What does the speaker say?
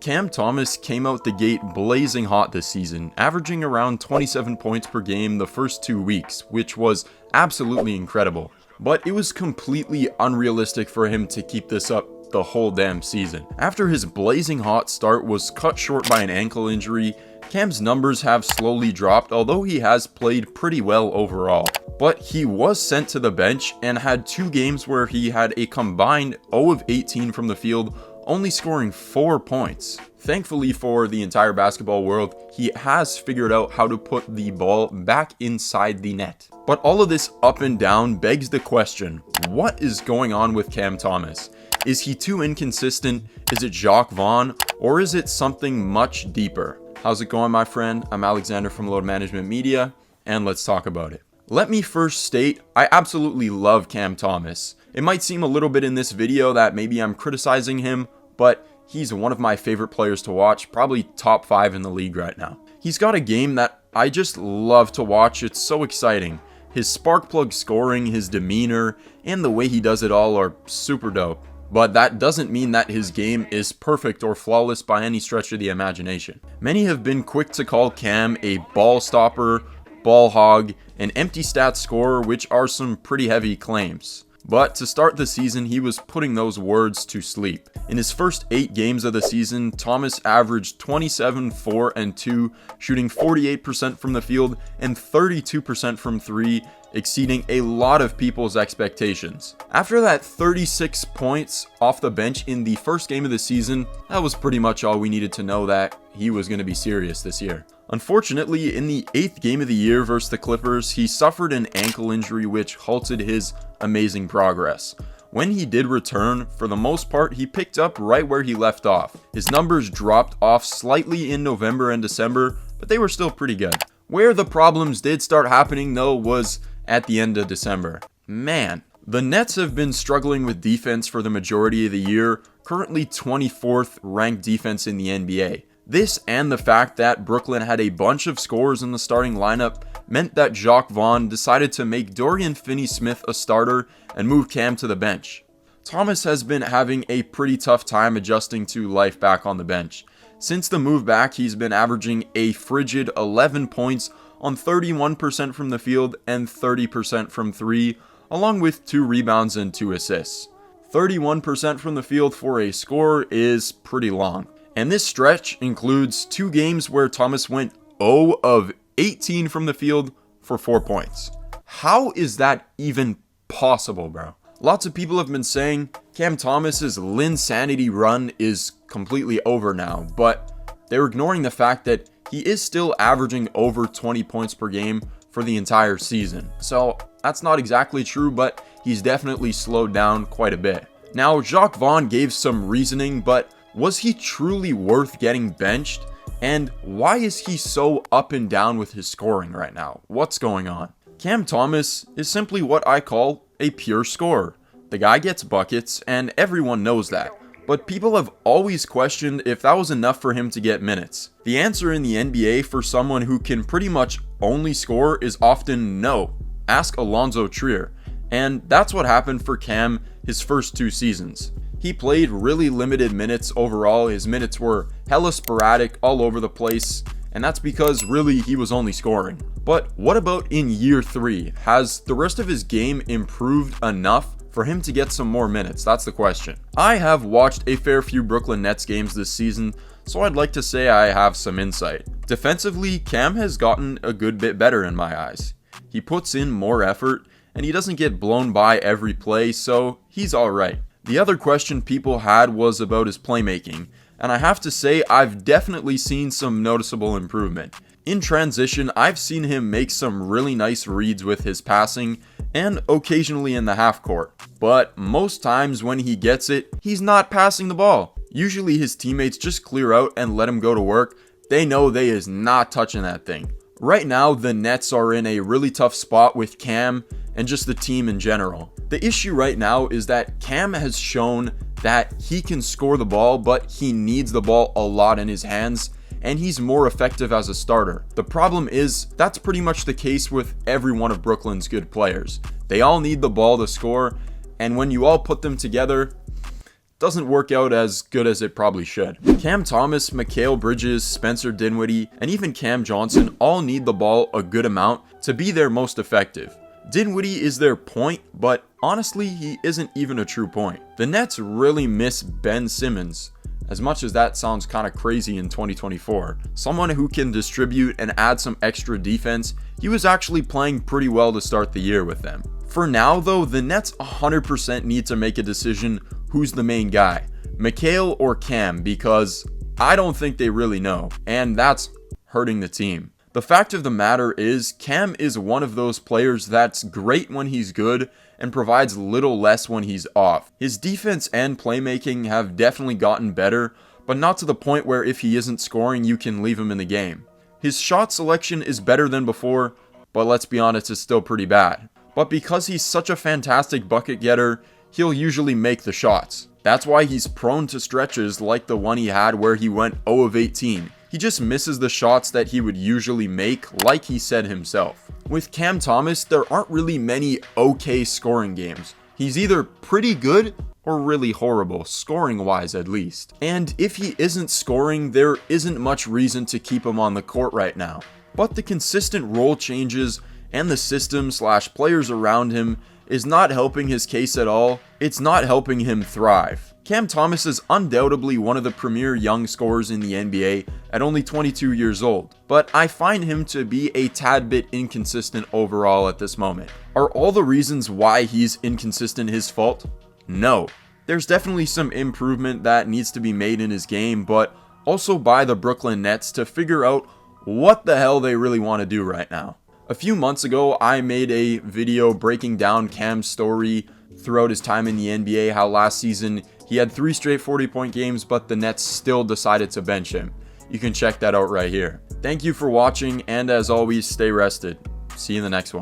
Cam Thomas came out the gate blazing hot this season, averaging around 27 points per game the first 2 weeks, which was absolutely incredible. But it was completely unrealistic for him to keep this up the whole damn season. After his blazing hot start was cut short by an ankle injury, Cam's numbers have slowly dropped, although he has played pretty well overall. But he was sent to the bench and had 2 games where he had a combined 0 of 18 from the field, only scoring 4 points. Thankfully for the entire basketball world, he has figured out how to put the ball back inside the net. But all of this up and down begs the question, what is going on with Cam Thomas? Is he too inconsistent? Is it Jacques Vaughn? Or is it something much deeper? How's it going, my friend? I'm Alexander from Load Management Media, and let's talk about it. Let me first state, I absolutely love Cam Thomas. It might seem a little bit in this video that maybe I'm criticizing him, but he's one of my favorite players to watch, probably top 5 in the league right now. He's got a game that I just love to watch. It's so exciting. His spark plug scoring, his demeanor, and the way he does it all are super dope. But that doesn't mean that his game is perfect or flawless by any stretch of the imagination. Many have been quick to call Cam a ball stopper, ball hog, an empty stat scorer, which are some pretty heavy claims. But to start the season, he was putting those words to sleep. In his first 8 games of the season, Thomas averaged 27, 4, and 2, shooting 48% from the field and 32% from 3, exceeding a lot of people's expectations. After that 36 points off the bench in the first game of the season, that was pretty much all we needed to know that he was going to be serious this year. Unfortunately, in the 8th game of the year versus the Clippers, he suffered an ankle injury which halted his amazing progress. When he did return, for the most part, he picked up right where he left off. His numbers dropped off slightly in November and December, but they were still pretty good. Where the problems did start happening though was at the end of December. Man, the Nets have been struggling with defense for the majority of the year, currently 24th ranked defense in the NBA. This and the fact that Brooklyn had a bunch of scorers in the starting lineup meant that Jacques Vaughn decided to make Dorian Finney-Smith a starter and move Cam to the bench. Thomas has been having a pretty tough time adjusting to life back on the bench. Since the move back, he's been averaging a frigid 11 points on 31% from the field and 30% from 3, along with 2 rebounds and 2 assists. 31% from the field for a scorer is pretty long. And this stretch includes 2 games where Thomas went 0 of 18 from the field for 4 points. How is that even possible, bro? Lots of people have been saying Cam Thomas's Linsanity run is completely over now, but they're ignoring the fact that he is still averaging over 20 points per game for the entire season. So that's not exactly true, but he's definitely slowed down quite a bit. Now, Jacques Vaughn gave some reasoning, but was he truly worth getting benched? And why is he so up and down with his scoring right now? What's going on? Cam Thomas is simply what I call a pure scorer. The guy gets buckets, and everyone knows that. But people have always questioned if that was enough for him to get minutes. The answer in the NBA for someone who can pretty much only score is often no. Ask Alonzo Trier. And that's what happened for Cam his first 2 seasons. He played really limited minutes overall. His minutes were hella sporadic all over the place, and that's because really he was only scoring. But what about in year 3? Has the rest of his game improved enough for him to get some more minutes? That's the question. I have watched a fair few Brooklyn Nets games this season, so I'd like to say I have some insight. Defensively, Cam has gotten a good bit better in my eyes. He puts in more effort, and he doesn't get blown by every play, so he's alright. The other question people had was about his playmaking, and I have to say I've definitely seen some noticeable improvement. In transition, I've seen him make some really nice reads with his passing, and occasionally in the half court. But most times when he gets it, he's not passing the ball. Usually his teammates just clear out and let him go to work. They know they is not touching that thing. Right now, the Nets are in a really tough spot with Cam and just the team in general. The issue right now is that Cam has shown that he can score the ball, but he needs the ball a lot in his hands, and he's more effective as a starter. The problem is that's pretty much the case with every one of Brooklyn's good players. They all need the ball to score, and when you all put them together, doesn't work out as good as it probably should. Cam Thomas, Mikal Bridges, Spencer Dinwiddie, and even Cam Johnson all need the ball a good amount to be their most effective. Dinwiddie is their point, but honestly, he isn't even a true point. The Nets really miss Ben Simmons. As much as that sounds kind of crazy in 2024, someone who can distribute and add some extra defense, he was actually playing pretty well to start the year with them. For now though, the Nets 100% need to make a decision who's the main guy, Mikal or Cam, because I don't think they really know, and that's hurting the team. The fact of the matter is, Cam is one of those players that's great when he's good and provides little less when he's off. His defense and playmaking have definitely gotten better, but not to the point where if he isn't scoring, you can leave him in the game. His shot selection is better than before, but let's be honest, it's still pretty bad. But because he's such a fantastic bucket getter, he'll usually make the shots. That's why he's prone to stretches like the one he had where he went 0 of 18. He just misses the shots that he would usually make, like he said himself. With Cam Thomas, there aren't really many okay scoring games. He's either pretty good or really horrible, scoring-wise at least. And if he isn't scoring, there isn't much reason to keep him on the court right now. But the consistent role changes and the system/players around him is not helping his case at all. It's not helping him thrive. Cam Thomas is undoubtedly one of the premier young scorers in the NBA at only 22 years old, but I find him to be a tad bit inconsistent overall at this moment. Are all the reasons why he's inconsistent his fault? No. There's definitely some improvement that needs to be made in his game, but also by the Brooklyn Nets to figure out what the hell they really want to do right now. A few months ago, I made a video breaking down Cam's story throughout his time in the NBA, how last season he had 3 straight 40-point games, but the Nets still decided to bench him. You can check that out right here. Thank you for watching, and as always, stay rested. See you in the next one.